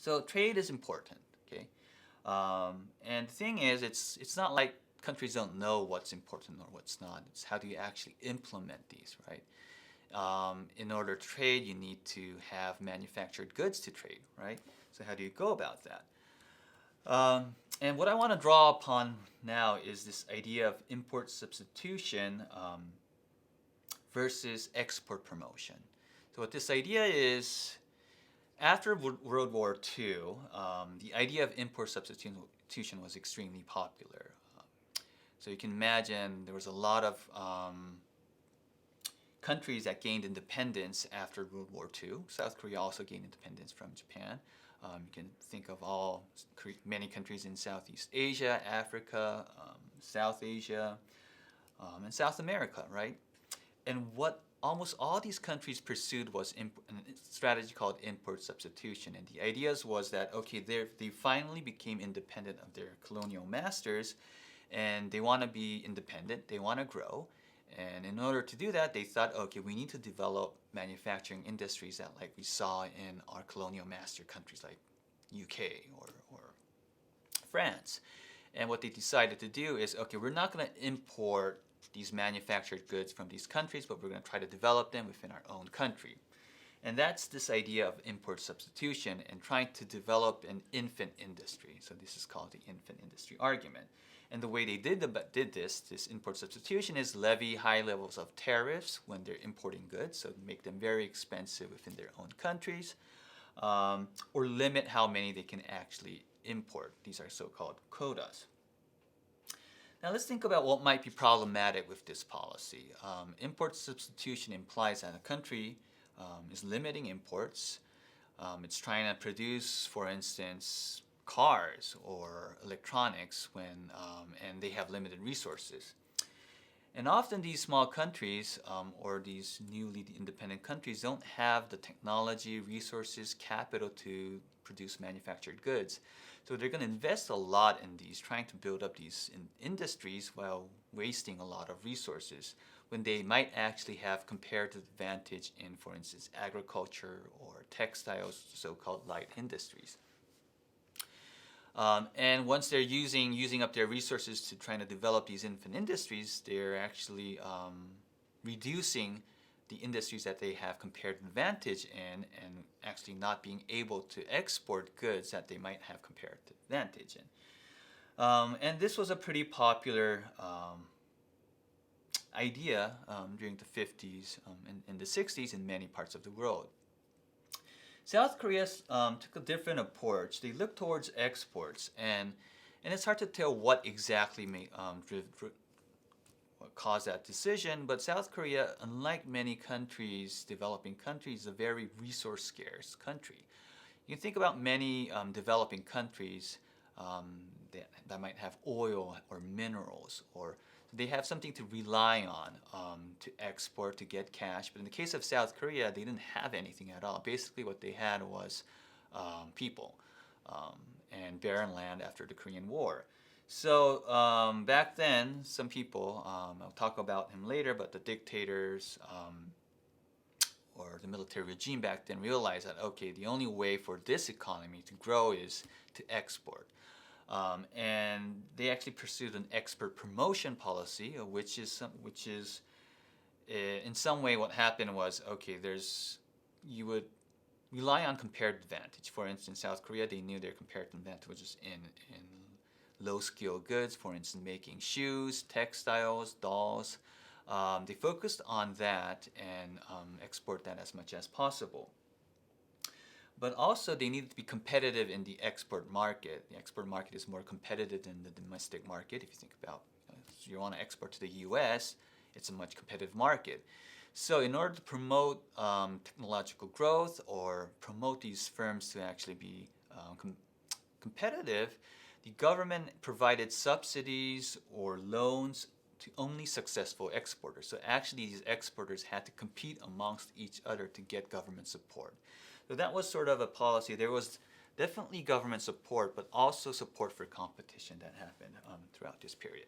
So trade is important, okay? And the thing is, it's not like countries don't know what's important or what's not. It's how do you actually implement these, right? In order to trade, you need to have manufactured goods to trade, right? So how do you go about that? And what I want to draw upon now is this idea of import substitution versus export promotion. So what this idea is, after World War II, the idea of import substitution was extremely popular. So you can imagine there was a lot of countries that gained independence after World War II. South Korea also gained independence from Japan. You can think of many countries in Southeast Asia, Africa, South Asia, and South America, right? And what almost all these countries pursued was a strategy called import substitution. And the ideas was that, okay, they finally became independent of their colonial masters, and they want to be independent, they want to grow. And in order to do that, they thought, okay, we need to develop manufacturing industries that like we saw in our colonial master countries like UK or France. And what they decided to do is, okay, we're not going to import these manufactured goods from these countries, but we're going to try to develop them within our own country. And that's this idea of import substitution and trying to develop an infant industry. So this is called the infant industry argument. And the way they did this import substitution, is levy high levels of tariffs when they're importing goods, so make them very expensive within their own countries, or limit how many they can actually import. These are so-called quotas. Now let's think about what might be problematic with this policy. Import substitution implies that a country is limiting imports. It's trying to produce, for instance, cars or electronics and they have limited resources. And often these small countries or these newly independent countries don't have the technology, resources, capital to produce manufactured goods. So they're going to invest a lot in these, trying to build up these industries while wasting a lot of resources, when they might actually have comparative advantage in, for instance, agriculture or textiles, so-called light industries. And once they're using up their resources to try to develop these infant industries, they're actually reducing the industries that they have comparative advantage in, and actually not being able to export goods that they might have comparative advantage in. And this was a pretty popular idea during the 50s and the 60s in many parts of the world. South Korea took a different approach. They looked towards exports, and it's hard to tell what exactly what caused that decision. But South Korea, unlike many countries, developing countries, is a very resource-scarce country. You can think about many developing countries that might have oil or minerals, or they have something to rely on to export, to get cash. But in the case of South Korea, they didn't have anything at all. Basically what they had was people and barren land after the Korean War. So back then, some people, I'll talk about him later, but the dictators or the military regime back then realized that, okay, the only way for this economy to grow is to export. And they actually pursued an export promotion policy, which is in some way what happened was, okay, you would rely on comparative advantage. For instance, South Korea, they knew their comparative advantage was in low-skilled goods, for instance, making shoes, textiles, dolls. They focused on that and export that as much as possible. But also they needed to be competitive in the export market. The export market is more competitive than the domestic market. If you think about, if you want to export to the US, it's a much competitive market. So in order to promote technological growth or promote these firms to actually be competitive, the government provided subsidies or loans to only successful exporters. So actually these exporters had to compete amongst each other to get government support. So that was sort of a policy. There was definitely government support, but also support for competition that happened throughout this period.